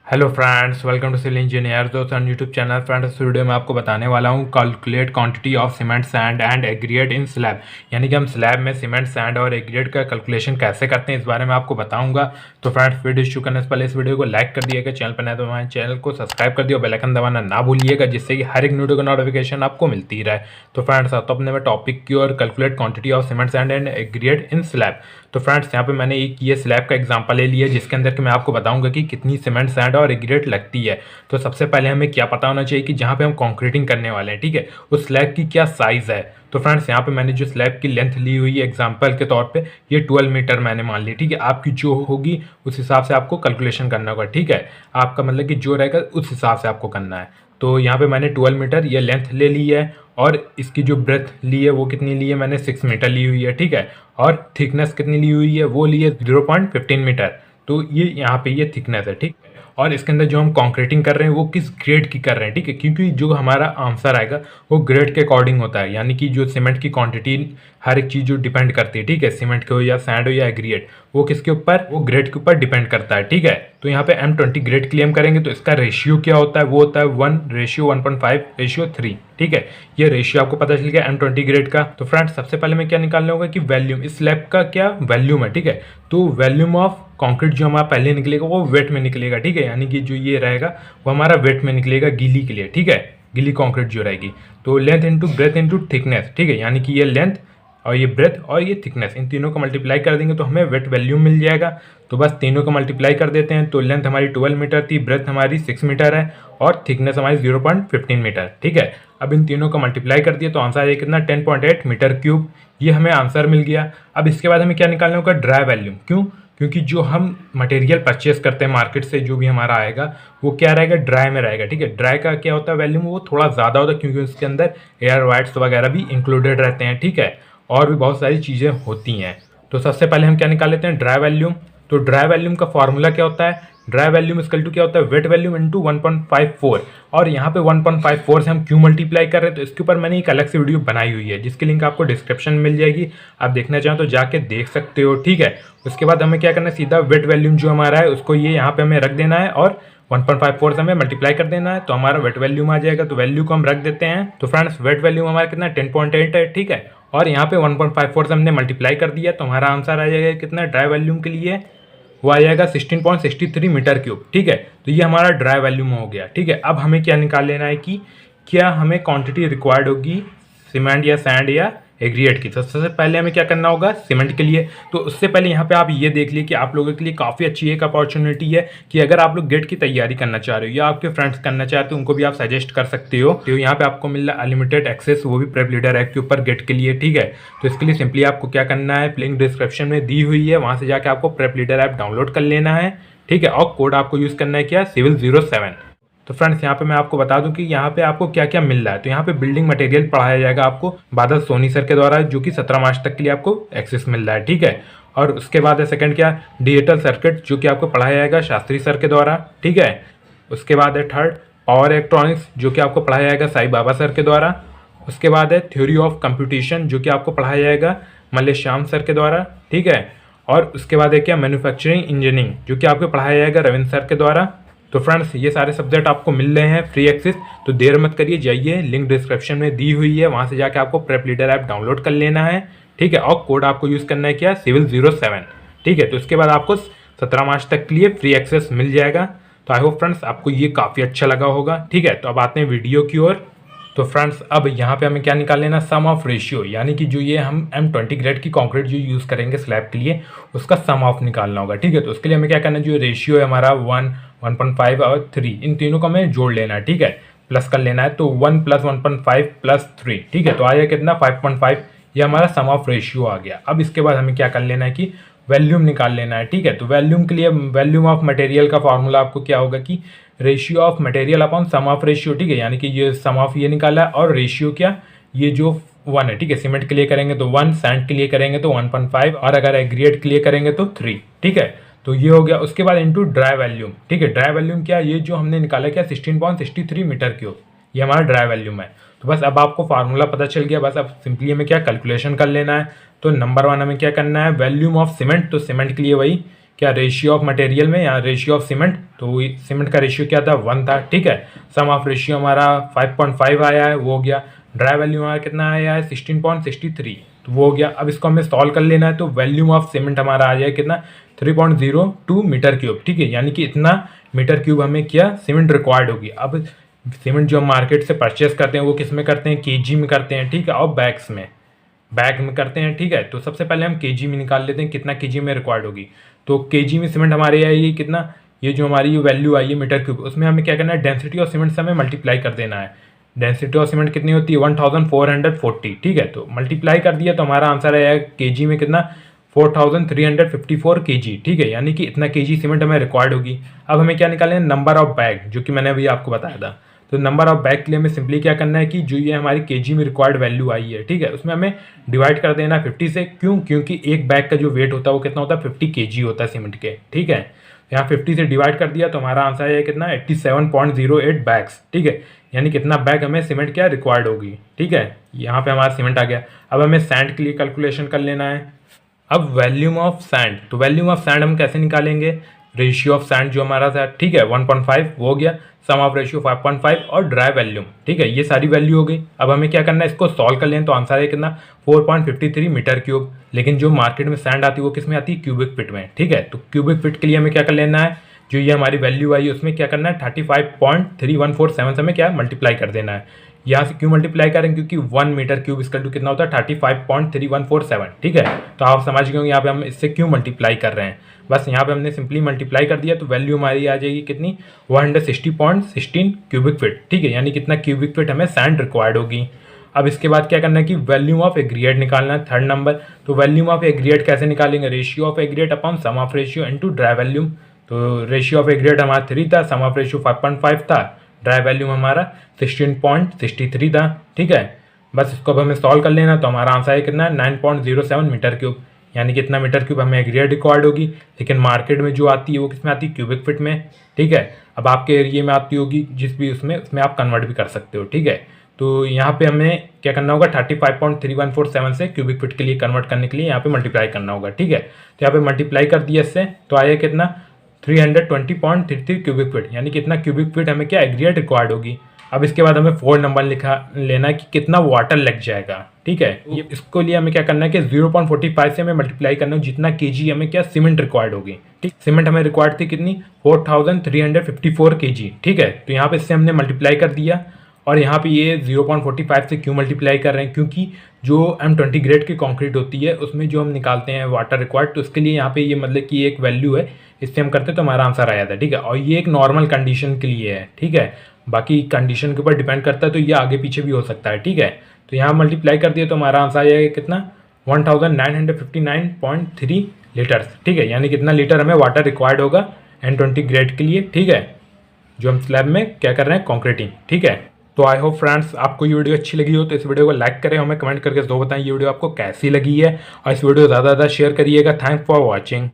Hello friends, welcome to civil engineer दोस्तों YouTube channel. Friends, इस video में आपको बताने वाला हूँ calculate quantity of cement sand and aggregate in slab, यानी कि हम स्लैब में सीमेंट सैंड और एग्रीगेट का कैलकुलेशन कैसे करते हैं, इस बारे में आपको बताऊंगा। तो फ्रेंड्स, वीडियो शुरू करने से पहले इस वीडियो को लाइक कर दिएगा, चैनल पर नए तो हमारे चैनल को सब्सक्राइब कर दिया, बेल आइकन दबाना ना भूलिएगा, जिससे कि हर एक वीडियो का नोटिफिकेशन आपको मिलती रहे। तो फ्रेंड्स, तो अपने में टॉपिक की और calculate quantity of cement sand and aggregate in slab. तो फ्रेंड्स, यहाँ पे मैंने एक ये स्लैब का एग्जांपल ले लिया, जिसके अंदर कि मैं आपको बताऊंगा कि कितनी सीमेंट सैंड और एग्रीगेट लगती है। तो सबसे पहले हमें क्या पता होना चाहिए कि जहाँ पे हम कंक्रीटिंग करने वाले हैं, ठीक है, उस स्लैब की क्या साइज है। तो फ्रेंड्स, यहाँ पे मैंने जो स्लैब की लेंथ ली हुई है एग्जांपल के तौर पे, ये 12 मीटर मैंने मान ली, ठीक है। आपकी जो होगी उस हिसाब से आपको कैलकुलेशन करना होगा, ठीक है। आपका मतलब कि जो रहेगा उस हिसाब से आपको करना है। तो यहाँ पे मैंने 12 मीटर ये लेंथ ले ली है, और इसकी जो ब्रेथ ली है वो कितनी ली है, मैंने 6 मीटर ली हुई है, ठीक है। और थिकनेस कितनी ली हुई है, वो ली है 0.15 मीटर। तो ये यहाँ पे ये थिकनेस है, ठीक है। और इसके अंदर जो हम कॉन्क्रीटिंग कर रहे हैं वो किस ग्रेड की कर रहे हैं, ठीक है, क्योंकि जो हमारा आंसर आएगा वो ग्रेड के अकॉर्डिंग होता है, यानी कि जो सीमेंट की क्वांटिटी हर एक चीज़ जो डिपेंड करती है, ठीक है, सीमेंट के हो या सैंड हो या एग्रीगेट, वो किसके ऊपर, वो ग्रेड के ऊपर डिपेंड करता है, ठीक है। तो यहाँ पे M20 ग्रेड क्लेम करेंगे तो इसका रेशियो क्या होता है, वो होता है 1:1.5:3, ठीक है। ये रेशियो आपको पता चल गया M20 ग्रेड का। तो फ्रेंड्स, सबसे पहले में क्या निकालना होगा कि वैल्यूम, इस स्लैब का क्या वैल्यूम है, ठीक है। तो वैल्यूम ऑफ कंक्रीट जो हमारा पहले निकलेगा वो वेट में निकलेगा, ठीक है, यानी कि जो ये रहेगा वो हमारा वेट में निकलेगा गीली के लिए, ठीक है, गीली कंक्रीट जो रहेगी। तो length into breadth into thickness, ठीक है, यानी कि ये लेंथ और ये ब्रेथ और ये थिकनेस, इन तीनों को मल्टीप्लाई कर देंगे तो हमें वेट वैल्यूम मिल जाएगा। तो बस तीनों को मल्टीप्लाई कर देते हैं। तो लेंथ हमारी 12 मीटर थी, ब्रेथ हमारी 6 मीटर है, और थिकनेस हमारी 0.15 मीटर, ठीक है। अब इन तीनों को मल्टीप्लाई कर दिया तो आंसर आएगा कितना, 10.8 मीटर क्यूब। ये हमें आंसर मिल गया। अब इसके बाद हमें क्या निकालना होगा, ड्राई वैल्यूम। क्यों? क्योंकि जो हम मटेरियल परचेस करते हैं मार्केट से, जो भी हमारा आएगा वो क्या रहेगा, ड्राई में रहेगा, ठीक है। ड्राई का क्या होता है वैल्यूम, वो थोड़ा ज़्यादा होता है क्योंकि उसके अंदर एयर वाइट्स वगैरह भी इंक्लूडेड रहते हैं, ठीक है, और भी बहुत सारी चीज़ें होती हैं। तो सबसे पहले हम क्या निकाल लेते हैं, ड्राई वैल्यूम। तो ड्राई वैल्यूम का फॉर्मूला क्या होता है, ड्राई वैल्यूम इक्वल टू क्या होता है, वेट वैल्यूम इंटू 1.54। और यहाँ पे 1.54 से हम क्यों मल्टीप्लाई कर रहे हैं, तो इसके ऊपर मैंने एक अलग से वीडियो बनाई हुई है, जिसकी लिंक आपको डिस्क्रिप्शन में मिल जाएगी। आप देखना चाहें तो जाके देख सकते हो, ठीक है। उसके बाद हमें क्या करना है, सीधा वेट वैल्यूम जो हमारा है उसको ये यहाँ पे हमें रख देना है, और 1.54 से हमें मल्टीप्लाई कर देना है, तो हमारा वेट वैल्यूम आ जाएगा। तो वैल्यू को हम रख देते हैं। तो फ्रेंड्स, वेट वैल्यूम हमारा कितना, 10.8 है, ठीक है। और यहाँ पे 1.54 से हमने मल्टीप्लाई कर दिया, तो हमारा आंसर आ जाएगा कितना, ड्राई वैल्यूम के लिए वो आ जाएगा 16.63 मीटर क्यूब, ठीक है। तो ये हमारा ड्राई वैल्यूम हो गया, ठीक है। अब हमें क्या निकाल लेना है कि क्या हमें क्वांटिटी रिक्वायर्ड होगी सीमेंट या सैंड या एग्रीगेट की। तो सबसे पहले हमें क्या करना होगा, सीमेंट के लिए। तो उससे पहले यहाँ पे आप ये देख लिए कि आप लोगों के लिए काफ़ी अच्छी एक अपॉर्चुनिटी है कि अगर आप लोग गेट की तैयारी करना चाह रहे हो या आपके फ्रेंड्स करना चाहते हो, उनको भी आप सजेस्ट कर सकते हो। तो यहाँ पे आपको मिल रहा है अनलिमिटेड एक्सेस, वो भी प्रेप लीडर ऐप के ऊपर गेट के लिए, ठीक है। तो इसके लिए सिंपली आपको क्या करना है, लिंक डिस्क्रिप्शन में दी हुई है, वहाँ से जाकर आपको प्रेप लीडर ऐप डाउनलोड कर लेना है, ठीक है। और कोड आपको यूज़ करना है क्या, सिविल07। तो फ्रेंड्स, यहाँ पे मैं आपको बता दूं कि यहाँ पे आपको क्या क्या मिल रहा है। तो यहाँ पे बिल्डिंग मटेरियल पढ़ाया जाएगा आपको बादल सोनी सर के द्वारा, जो कि 17 मार्च तक के लिए आपको एक्सेस मिल रहा है, ठीक है। और उसके बाद है सेकंड क्या, डिजिटल सर्किट, जो कि आपको पढ़ाया जाएगा शास्त्री सर के द्वारा, ठीक है। उसके बाद है थर्ड, पावर इलेक्ट्रॉनिक्स, जो कि आपको पढ़ाया जाएगा साई बाबा सर के द्वारा। उसके बाद है थ्योरी ऑफ कंप्यूटेशन, जो कि आपको पढ़ाया जाएगा मल्लेश्याम सर के द्वारा, ठीक है। और उसके बाद है क्या, मैन्युफैक्चरिंग इंजीनियरिंग, जो कि आपको पढ़ाया जाएगा रविंद्र सर के द्वारा। तो फ्रेंड्स, ये सारे सब्जेक्ट आपको मिल रहे हैं फ्री एक्सेस। तो देर मत करिए, जाइए, लिंक डिस्क्रिप्शन में दी हुई है, वहाँ से जाके आपको प्रेप लीडर ऐप डाउनलोड कर लेना है, ठीक है। और कोड आपको यूज़ करना है क्या, सिविल07, ठीक है। तो इसके बाद आपको 17 मार्च तक के लिए फ्री एक्सेस मिल जाएगा। तो आई होप फ्रेंड्स आपको ये काफ़ी अच्छा लगा होगा, ठीक है। तो अब आते हैं वीडियो की ओर। तो फ्रेंड्स, अब यहाँ पे हमें क्या निकाल लेना, सम ऑफ रेशियो, यानी कि जो ये हम M20 ग्रेड की कंक्रीट जो यूज़ करेंगे स्लैब के लिए, उसका सम ऑफ निकालना होगा, ठीक है। तो उसके लिए हमें क्या करना है, जो रेशियो है हमारा 1, 1.5 और 3, इन तीनों को हमें जोड़ लेना है, ठीक है, प्लस कर लेना है। तो 1 + 1.5 + 3, ठीक है। तो आ जाएगा कितना, 5.5। ये हमारा सम ऑफ रेशियो आ गया। अब इसके बाद हमें क्या कर लेना है कि वैल्यूम निकाल लेना है, ठीक है। तो वैल्यूम के लिए वैल्यूम ऑफ मटेरियल का फॉर्मूला आपको क्या होगा कि ratio of material upon sum of ratio, ठीक है। यानी कि ये सम ऑफ ये निकाला है, और रेशियो क्या, ये जो 1 है, ठीक है। सीमेंट के लिए करेंगे तो 1, सैंड के लिए करेंगे तो 1.5, और अगर एग्रीगेट के लिए करेंगे तो 3, ठीक है। तो ये हो गया। उसके बाद इंटू ड्राई वैल्यूम, ठीक है। ड्राई वैल्यूम क्या, ये जो हमने निकाला क्या, 16.63 मीटर क्यूब, ये हमारा ड्राई वैल्यूम है। तो बस अब आपको फार्मूला पता चल गया, बस अब सिंपली हमें क्या कैलकुलेशन कर लेना है। तो नंबर 1 हमें क्या करना है, वैल्यूम ऑफ सीमेंट। तो सीमेंट के लिए वही क्या रेशियो ऑफ मटेरियल में या रेशियो ऑफ सीमेंट, तो सीमेंट का रेशियो क्या था 1 था, ठीक है। सम ऑफ रेशियो हमारा 5.5 आया है, वो हो गया। ड्राई वैल्यूम हमारा कितना आया है 16.63, तो वो हो गया। अब इसको हमें सॉल्व कर लेना है, तो वैल्यूम ऑफ सीमेंट हमारा आ जाए कितना 3.02 मीटर क्यूब, ठीक है, यानी कि इतना मीटर क्यूब हमें क्या सीमेंट रिक्वायर्ड होगी। अब सीमेंट जो हम मार्केट से परचेस करते हैं वो किस में करते हैं, केजी में करते हैं, ठीक है, और बैग्स में, बैग में करते हैं, ठीक है। तो सबसे पहले हम केजी में निकाल लेते हैं कितना केजी में रिक्वायर्ड होगी। तो केजी में सीमेंट हमारे आई कितना, ये जो हमारी वैल्यू आई है मीटर क्यूब, उसमें हमें क्या करना है, डेंसिटी ऑफ सीमेंट से हमें मल्टीप्लाई कर देना है। डेंसिटी ऑफ सीमेंट कितनी होती है 1440, ठीक है। तो मल्टीप्लाई कर दिया तो हमारा आंसर आया केजी में कितना 4354 केजी, ठीक है, यानी कि इतना केजी सीमेंट हमें रिक्वायर्ड होगी। अब हमें क्या निकालना है, नंबर ऑफ बैग, जो कि मैंने अभी आपको बताया था। तो नंबर ऑफ बैग के लिए हमें सिंपली क्या करना है कि जो ये हमारी केजी में रिक्वायर्ड वैल्यू आई है, ठीक है, उसमें हमें डिवाइड कर देना 50 से। क्यों, क्योंकि एक बैग का जो वेट होता है वो कितना होता है 50 केजी होता है सीमेंट के, ठीक है। यहाँ 50 से डिवाइड कर दिया तो हमारा आंसर है कितना 87.08 बैग्स, ठीक है, यानी कितना बैग हमें सीमेंट क्या रिक्वायर्ड होगी, ठीक है। यहाँ पे हमारा सीमेंट आ गया। अब हमें सैंड के लिए कैलकुलेशन कर लेना है। अब वैल्यूम ऑफ सैंड, तो वैल्यूम ऑफ सैंड हम कैसे निकालेंगे, रेशियो ऑफ सैंड जो हमारा था, ठीक है, 1.5 वो हो गया, सम ऑफ रेशियो 5.5 और ड्राई वैल्यूम, ठीक है, ये सारी वैल्यू हो गई। अब हमें क्या करना है, इसको सॉल्व कर लें तो आंसर है कितना 4.53 मीटर क्यूब। लेकिन जो मार्केट में सैंड आती है वो किस में आती है, क्यूबिक फीट में, ठीक है। तो क्यूबिक फीट के लिए हमें क्या कर लेना है, जो ये हमारी वैल्यू आई उसमें क्या करना है 35.3147 से हमें क्या मल्टीप्लाई कर देना है। यहाँ से क्यों मल्टीप्लाई करें, क्योंकि 1 मीटर क्यूब इसका टू कितना होता है 35.3147, ठीक है। तो आप समझ गए यहाँ पे हम इससे क्यों मल्टीप्लाई कर रहे हैं। बस यहाँ पे हमने सिंपली मल्टीप्लाई कर दिया तो वैल्यू हमारी आ जाएगी कितनी 160.16 क्यूबिक फीट, ठीक है, यानी कितना क्यूबिक फीट हमें सैंड रिक्वायर्ड होगी। अब इसके बाद क्या करना है कि वैल्यूम ऑफ एग्रीगेट निकालना है, थर्ड नंबर। तो वैल्यूम ऑफ एग्रीगेट कैसे निकालेंगे, ratio of aggregate upon sum of ratio into dry volume. तो रेशियो ऑफ एग्रीगेट हमारा 3 था, सम ऑफ रेशियो 5.5 था, ड्राई वैल्यूम हमारा 16.63 था, ठीक है। बस इसको अब हमें सॉल्व कर लेना तो हमारा आंसर है कितना 9.07 मीटर क्यूब, यानी कितना मीटर क्यूब हमें एग्रीगेट रिक्वायर्ड होगी। लेकिन मार्केट में जो आती है वो किस में आती है, क्यूबिक फीट में, ठीक है। अब आपके एरिया में आती होगी जिस भी उसमें आप कन्वर्ट भी कर सकते हो, ठीक है। तो यहाँ पे हमें क्या करना होगा 35.3147 से क्यूबिक फीट के लिए कन्वर्ट करने के लिए यहाँ पे मल्टीप्लाई करना होगा, ठीक है। तो यहाँ पे मल्टीप्लाई कर दिया इससे तो आया कितना 320.33 क्यूबिक फीट, यानी कितना क्यूबिक फीट हमें क्या एग्रीगेट रिक्वायर्ड होगी। अब इसके बाद हमें 4 नंबर लिखा लेना है कि कितना वाटर लग जाएगा, ठीक है। ये इसको लिए हमें क्या करना है कि 0.45 से हमें मल्टीप्लाई करना है जितना केजी हमें क्या सीमेंट रिक्वायर्ड होगी, ठीक। सीमेंट हमें रिक्वायर्ड थी कितनी 4354 केजी, ठीक है। तो यहाँ पे इससे हमने मल्टीप्लाई कर दिया। और यहाँ पे ये 0.45 से क्यों मल्टीप्लाई कर रहे हैं, क्योंकि जो M20 ग्रेड की कंक्रीट होती है उसमें जो हम निकालते हैं वाटर रिक्वायर्ड, तो उसके लिए यहाँ पे ये मतलब कि एक वैल्यू है, इससे हम करते तो हमारा आंसर आया था, ठीक है। और ये एक नॉर्मल कंडीशन के लिए है, ठीक है, बाकी कंडीशन के ऊपर डिपेंड करता है, तो ये आगे पीछे भी हो सकता है, ठीक है। तो यहाँ मल्टीप्लाई कर दिया तो हमारा आंसर आएगा कितना 1959.3 लीटर्स, ठीक है, यानी कितना लीटर हमें वाटर रिक्वायर्ड होगा M20 ग्रेड के लिए, ठीक है, जो हम स्लैब में क्या कर रहे हैं कॉन्क्रीटिंग, ठीक है। तो आई होप फ्रेंड्स आपको ये वीडियो अच्छी लगी हो तो इस वीडियो को लाइक करें, हमें कमेंट करके जरूर बताएं ये वीडियो आपको कैसी लगी है, और इस वीडियो को ज़्यादा से ज़्यादा शेयर करिएगा। Thanks for watching.